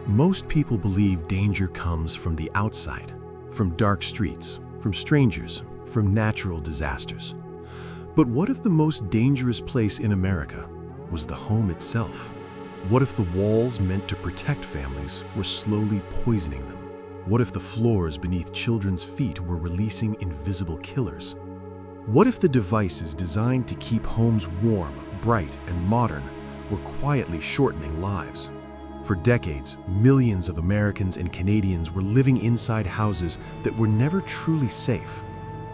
Most people believe danger comes from the outside, from dark streets, from strangers, from natural disasters. But what if the most dangerous place in America was the home itself? What if the walls meant to protect families were slowly poisoning them? What if the floors beneath children's feet were releasing invisible killers? What if the devices designed to keep homes warm, bright, and modern were quietly shortening lives? For decades, millions of Americans and Canadians were living inside houses that were never truly safe.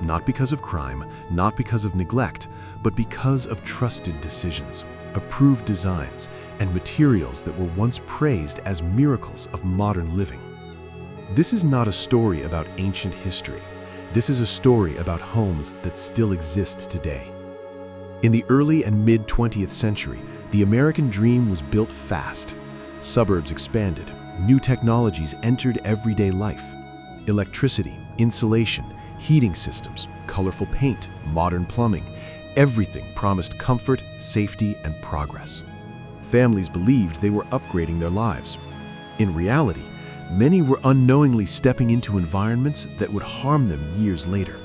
Not because of crime, not because of neglect, but because of trusted decisions, approved designs, and materials that were once praised as miracles of modern living. This is not a story about ancient history. This is a story about homes that still exist today. In the early and mid-20th century, the American dream was built fast. Suburbs expanded, new technologies entered everyday life. Electricity, insulation, heating systems, colorful paint, modern plumbing, everything promised comfort, safety, and progress. Families believed they were upgrading their lives. In reality, many were unknowingly stepping into environments that would harm them years later.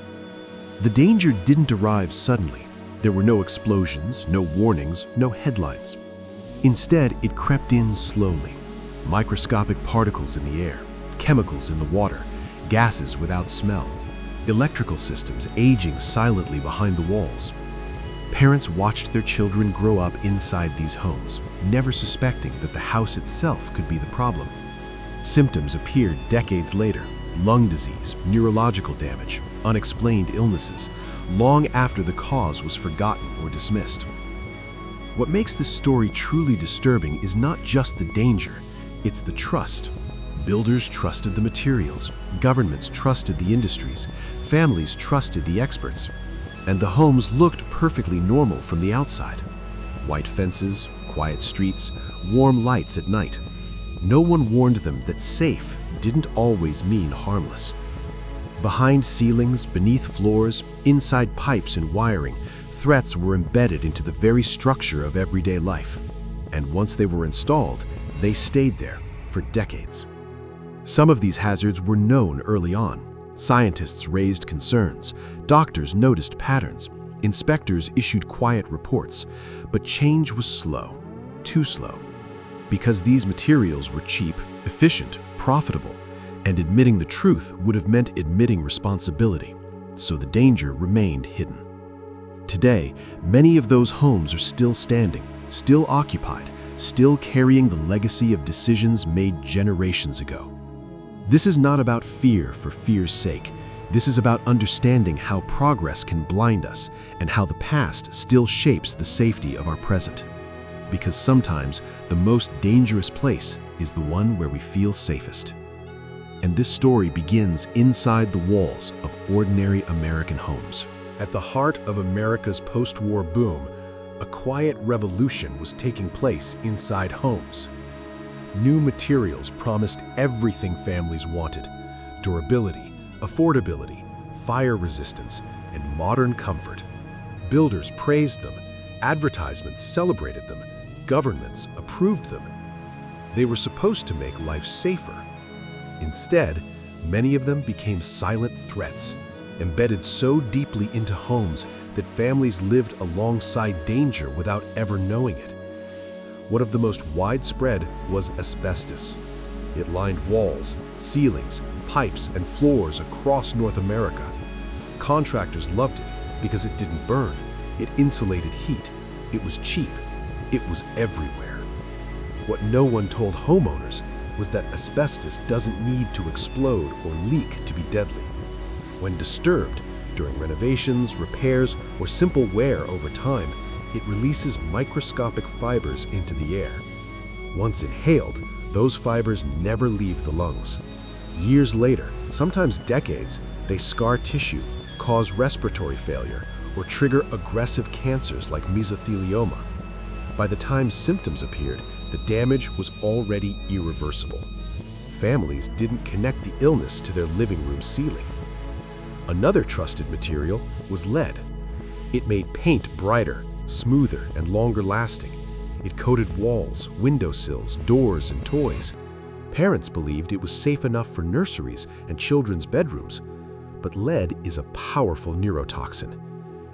The danger didn't arrive suddenly. There were no explosions, no warnings, no headlines. Instead, it crept in slowly. Microscopic particles in the air, chemicals in the water, gases without smell, electrical systems aging silently behind the walls. Parents watched their children grow up inside these homes, never suspecting that the house itself could be the problem. Symptoms appeared decades later: lung disease, neurological damage, unexplained illnesses, long after the cause was forgotten or dismissed. What makes this story truly disturbing is not just the danger, it's the trust. Builders trusted the materials, governments trusted the industries, families trusted the experts, and the homes looked perfectly normal from the outside. White fences, quiet streets, warm lights at night. No one warned them that safe didn't always mean harmless. Behind ceilings, beneath floors, inside pipes and wiring, threats were embedded into the very structure of everyday life. And once they were installed, they stayed there for decades. Some of these hazards were known early on. Scientists raised concerns, doctors noticed patterns, inspectors issued quiet reports, but change was slow, too slow. Because these materials were cheap, efficient, profitable, and admitting the truth would have meant admitting responsibility, so the danger remained hidden. Today, many of those homes are still standing, still occupied, still carrying the legacy of decisions made generations ago. This is not about fear for fear's sake. This is about understanding how progress can blind us and how the past still shapes the safety of our present. Because sometimes the most dangerous place is the one where we feel safest. And this story begins inside the walls of ordinary American homes. At the heart of America's post-war boom, a quiet revolution was taking place inside homes. New materials promised everything families wanted: durability, affordability, fire resistance, and modern comfort. Builders praised them, advertisements celebrated them, governments approved them. They were supposed to make life safer. Instead, many of them became silent threats, embedded so deeply into homes that families lived alongside danger without ever knowing it. One of the most widespread was asbestos. It lined walls, ceilings, pipes, and floors across North America. Contractors loved it because it didn't burn, it insulated heat, it was cheap, it was everywhere. What no one told homeowners was that asbestos doesn't need to explode or leak to be deadly. When disturbed, during renovations, repairs, or simple wear over time, it releases microscopic fibers into the air. Once inhaled, those fibers never leave the lungs. Years later, sometimes decades, they scar tissue, cause respiratory failure, or trigger aggressive cancers like mesothelioma. By the time symptoms appeared, the damage was already irreversible. Families didn't connect the illness to their living room ceiling. Another trusted material was lead. It made paint brighter, smoother, and longer lasting. It coated walls, windowsills, doors, and toys. Parents believed it was safe enough for nurseries and children's bedrooms, but lead is a powerful neurotoxin.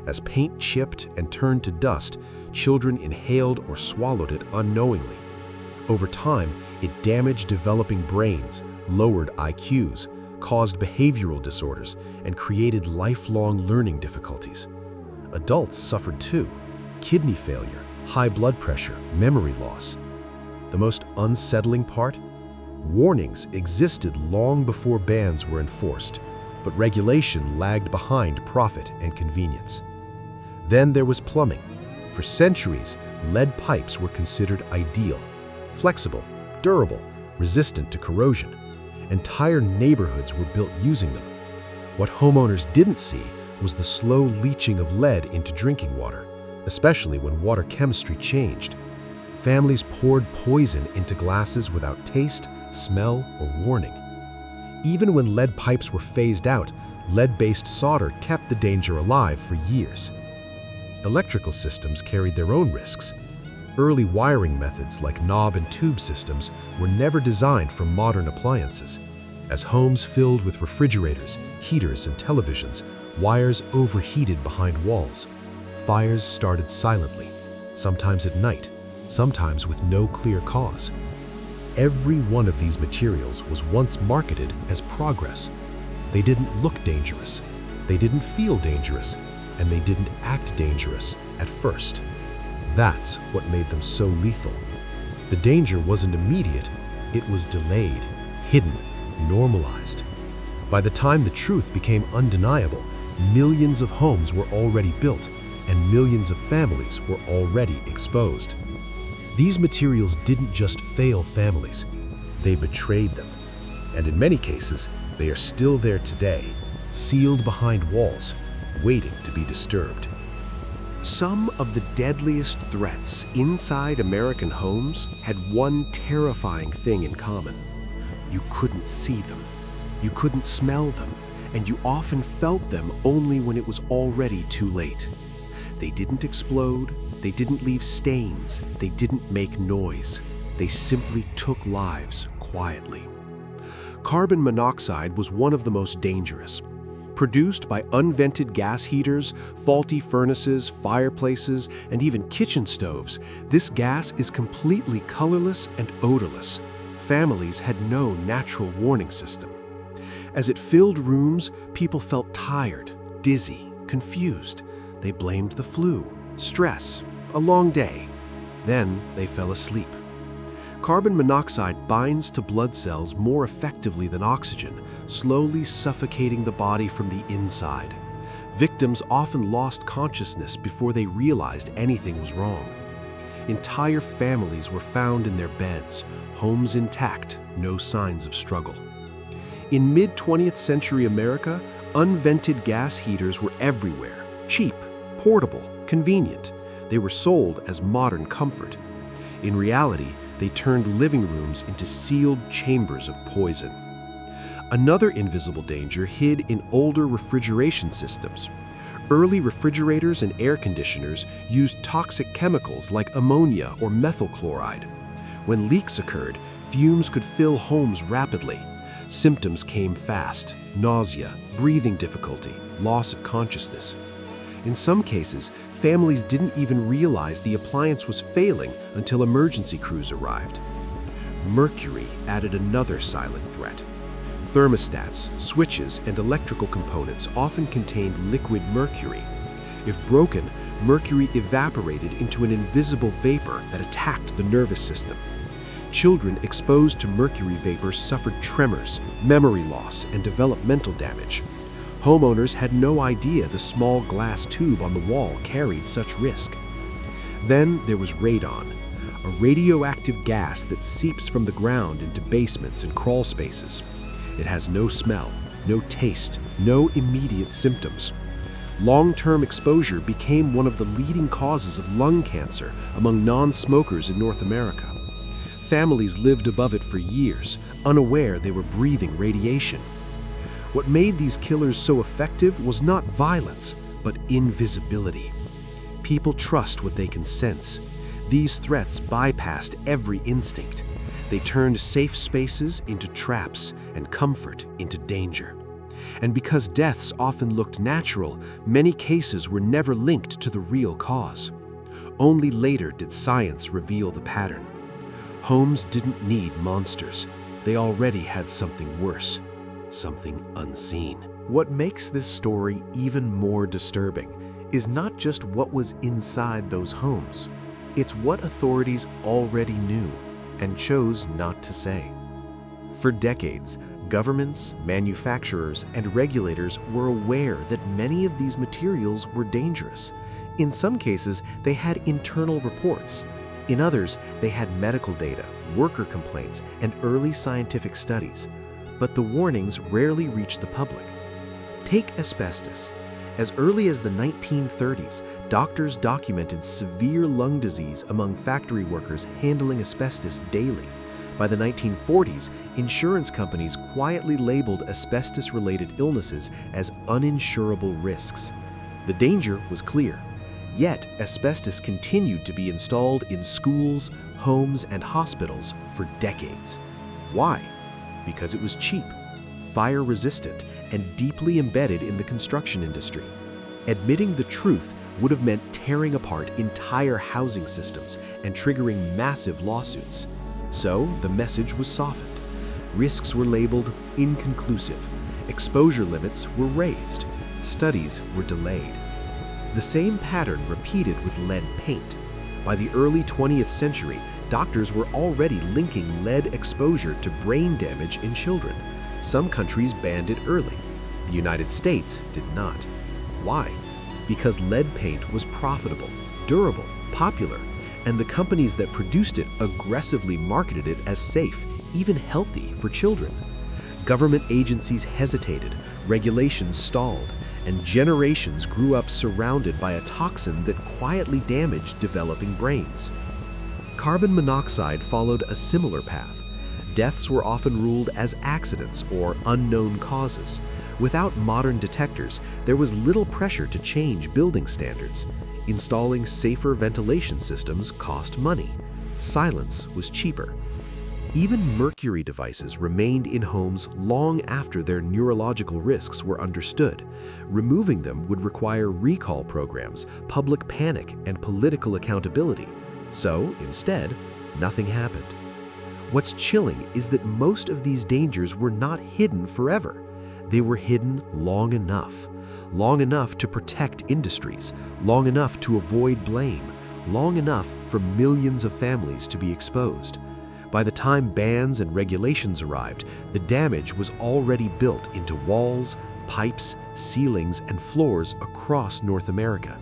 As paint chipped and turned to dust, children inhaled or swallowed it unknowingly. Over time, it damaged developing brains, lowered IQs, caused behavioral disorders, and created lifelong learning difficulties. Adults suffered too: kidney failure, high blood pressure, memory loss. The most unsettling part? Warnings existed long before bans were enforced, but regulation lagged behind profit and convenience. Then there was plumbing. For centuries, lead pipes were considered ideal: flexible, durable, resistant to corrosion. Entire neighborhoods were built using them. What homeowners didn't see was the slow leaching of lead into drinking water, especially when water chemistry changed. Families poured poison into glasses without taste, smell, or warning. Even when lead pipes were phased out, lead-based solder kept the danger alive for years. Electrical systems carried their own risks. Early wiring methods like knob and tube systems were never designed for modern appliances. As homes filled with refrigerators, heaters, and televisions, wires overheated behind walls. Fires started silently, sometimes at night, sometimes with no clear cause. Every one of these materials was once marketed as progress. They didn't look dangerous, they didn't feel dangerous, and they didn't act dangerous at first. That's what made them so lethal. The danger wasn't immediate, it was delayed, hidden, normalized. By the time the truth became undeniable, millions of homes were already built, and millions of families were already exposed. These materials didn't just fail families, they betrayed them. And in many cases, they are still there today, sealed behind walls, waiting to be disturbed. Some of the deadliest threats inside American homes had one terrifying thing in common. You couldn't see them, you couldn't smell them, and you often felt them only when it was already too late. They didn't explode, they didn't leave stains, they didn't make noise. They simply took lives quietly. Carbon monoxide was one of the most dangerous. Produced by unvented gas heaters, faulty furnaces, fireplaces, and even kitchen stoves, this gas is completely colorless and odorless. Families had no natural warning system. As it filled rooms, people felt tired, dizzy, confused. They blamed the flu, stress, a long day. Then they fell asleep. Carbon monoxide binds to blood cells more effectively than oxygen, slowly suffocating the body from the inside. Victims often lost consciousness before they realized anything was wrong. Entire families were found in their beds, homes intact, no signs of struggle. In mid-20th century America, unvented gas heaters were everywhere, cheap, portable, convenient. They were sold as modern comfort. In reality, they turned living rooms into sealed chambers of poison. Another invisible danger hid in older refrigeration systems. Early refrigerators and air conditioners used toxic chemicals like ammonia or methyl chloride. When leaks occurred, fumes could fill homes rapidly. Symptoms came fast: nausea, breathing difficulty, loss of consciousness. In some cases, families didn't even realize the appliance was failing until emergency crews arrived. Mercury added another silent threat. Thermostats, switches, and electrical components often contained liquid mercury. If broken, mercury evaporated into an invisible vapor that attacked the nervous system. Children exposed to mercury vapor suffered tremors, memory loss, and developmental damage. Homeowners had no idea the small glass tube on the wall carried such risk. Then there was radon, a radioactive gas that seeps from the ground into basements and crawl spaces. It has no smell, no taste, no immediate symptoms. Long-term exposure became one of the leading causes of lung cancer among non-smokers in North America. Families lived above it for years, unaware they were breathing radiation. What made these killers so effective was not violence, but invisibility. People trust what they can sense. These threats bypassed every instinct. They turned safe spaces into traps and comfort into danger. And because deaths often looked natural, many cases were never linked to the real cause. Only later did science reveal the pattern. Homes didn't need monsters. They already had something worse, something unseen. What makes this story even more disturbing is not just what was inside those homes. It's what authorities already knew and chose not to say. For decades, governments, manufacturers, and regulators were aware that many of these materials were dangerous. In some cases, they had internal reports. In others, they had medical data, worker complaints, and early scientific studies. But the warnings rarely reached the public. Take asbestos. As early as the 1930s, doctors documented severe lung disease among factory workers handling asbestos daily. By the 1940s, insurance companies quietly labeled asbestos-related illnesses as uninsurable risks. The danger was clear. Yet, asbestos continued to be installed in schools, homes, and hospitals for decades. Why? Because it was cheap, fire-resistant, and deeply embedded in the construction industry. Admitting the truth would have meant tearing apart entire housing systems and triggering massive lawsuits. So, the message was softened. Risks were labeled inconclusive. Exposure limits were raised. Studies were delayed. The same pattern repeated with lead paint. By the early 20th century, doctors were already linking lead exposure to brain damage in children. Some countries banned it early. The United States did not. Why? Because lead paint was profitable, durable, popular, and the companies that produced it aggressively marketed it as safe, even healthy for children. Government agencies hesitated, regulations stalled, and generations grew up surrounded by a toxin that quietly damaged developing brains. Carbon monoxide followed a similar path. Deaths were often ruled as accidents or unknown causes. Without modern detectors, there was little pressure to change building standards. Installing safer ventilation systems cost money. Silence was cheaper. Even mercury devices remained in homes long after their neurological risks were understood. Removing them would require recall programs, public panic, and political accountability. So, instead, nothing happened. What's chilling is that most of these dangers were not hidden forever. They were hidden long enough to protect industries, long enough to avoid blame, long enough for millions of families to be exposed. By the time bans and regulations arrived, the damage was already built into walls, pipes, ceilings, and floors across North America.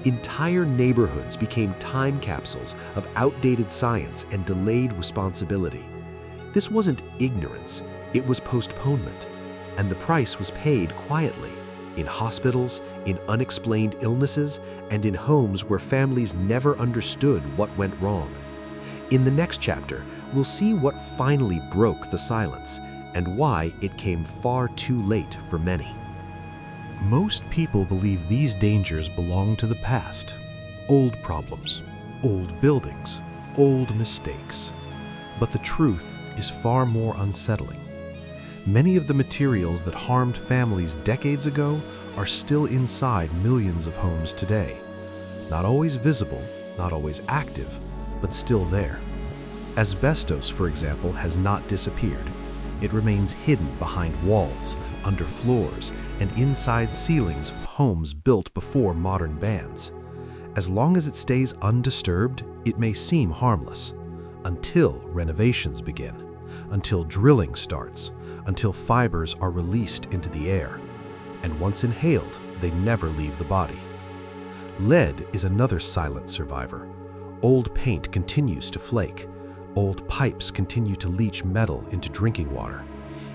Entire neighborhoods became time capsules of outdated science and delayed responsibility. This wasn't ignorance, it was postponement. And the price was paid quietly, in hospitals, in unexplained illnesses, and in homes where families never understood what went wrong. In the next chapter, we'll see what finally broke the silence and why it came far too late for many. Most people believe these dangers belong to the past. Old problems, old buildings, old mistakes. But the truth is far more unsettling. Many of the materials that harmed families decades ago are still inside millions of homes today. Not always visible, not always active, but still there. Asbestos, for example, has not disappeared. It remains hidden behind walls, under floors, and inside ceilings of homes built before modern bans. As long as it stays undisturbed, it may seem harmless, until renovations begin, until drilling starts, until fibers are released into the air. And once inhaled, they never leave the body. Lead is another silent survivor. Old paint continues to flake. Old pipes continue to leach metal into drinking water.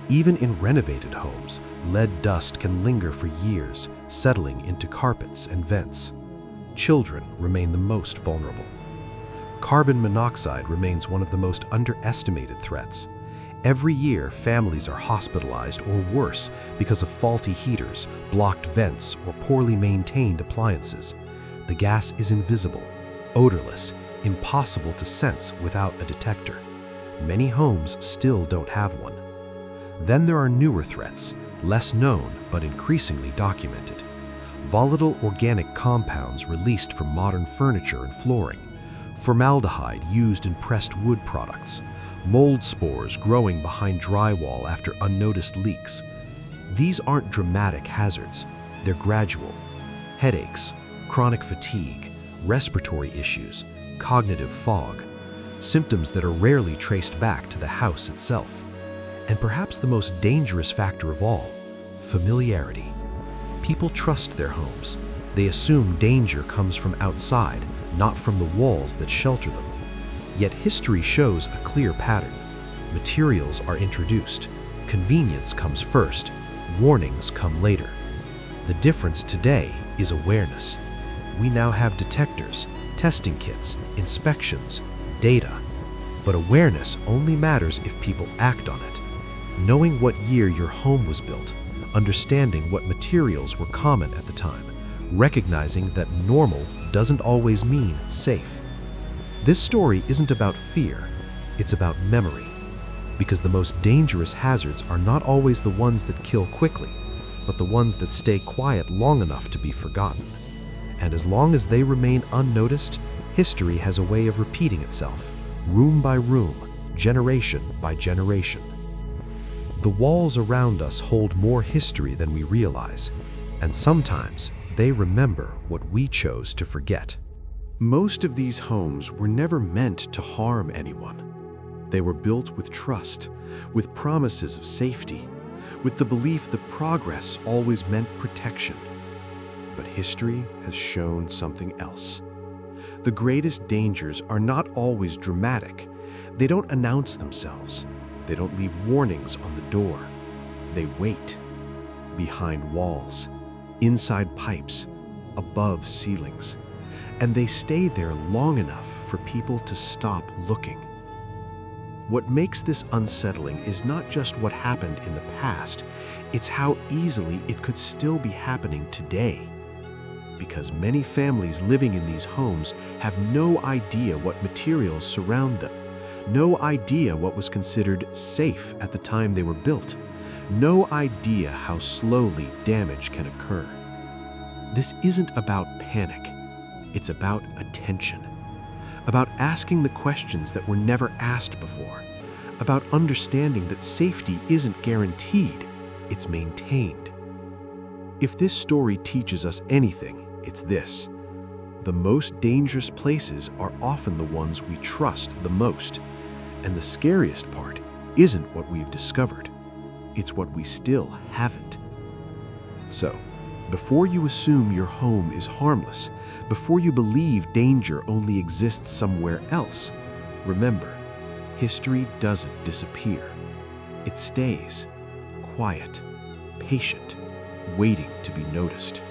Even in renovated homes, lead dust can linger for years, settling into carpets and vents. Children remain the most vulnerable. Carbon monoxide remains one of the most underestimated threats. Every year, families are hospitalized or worse because of faulty heaters, blocked vents, or poorly maintained appliances. The gas is invisible, odorless, impossible to sense without a detector. Many homes still don't have one. Then there are newer threats, less known but increasingly documented. Volatile organic compounds released from modern furniture and flooring, formaldehyde used in pressed wood products, mold spores growing behind drywall after unnoticed leaks. These aren't dramatic hazards, they're gradual. Headaches, chronic fatigue, respiratory issues, cognitive fog, symptoms that are rarely traced back to the house itself. And perhaps the most dangerous factor of all, familiarity. People trust their homes. They assume danger comes from outside, not from the walls that shelter them. Yet history shows a clear pattern. Materials are introduced. Convenience comes first. Warnings come later. The difference today is awareness. We now have detectors, testing kits, inspections, data. But awareness only matters if people act on it. Knowing what year your home was built, understanding what materials were common at the time, recognizing that normal doesn't always mean safe. This story isn't about fear, it's about memory. Because the most dangerous hazards are not always the ones that kill quickly, but the ones that stay quiet long enough to be forgotten. And as long as they remain unnoticed, history has a way of repeating itself, room by room, generation by generation. The walls around us hold more history than we realize, and sometimes they remember what we chose to forget. Most of these homes were never meant to harm anyone. They were built with trust, with promises of safety, with the belief that progress always meant protection. But history has shown something else. The greatest dangers are not always dramatic. They don't announce themselves. They don't leave warnings on the door. They wait, behind walls, inside pipes, above ceilings. And they stay there long enough for people to stop looking. What makes this unsettling is not just what happened in the past, it's how easily it could still be happening today. Because many families living in these homes have no idea what materials surround them, no idea what was considered safe at the time they were built, no idea how slowly damage can occur. This isn't about panic, it's about attention, about asking the questions that were never asked before, about understanding that safety isn't guaranteed, it's maintained. If this story teaches us anything, it's this. The most dangerous places are often the ones we trust the most. And the scariest part isn't what we've discovered, it's what we still haven't. So, before you assume your home is harmless, before you believe danger only exists somewhere else, remember, history doesn't disappear. It stays, quiet, patient, waiting to be noticed.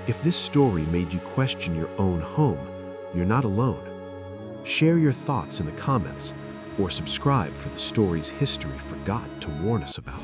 If this story made you question your own home, you're not alone. Share your thoughts in the comments or subscribe for the stories history forgot to warn us about.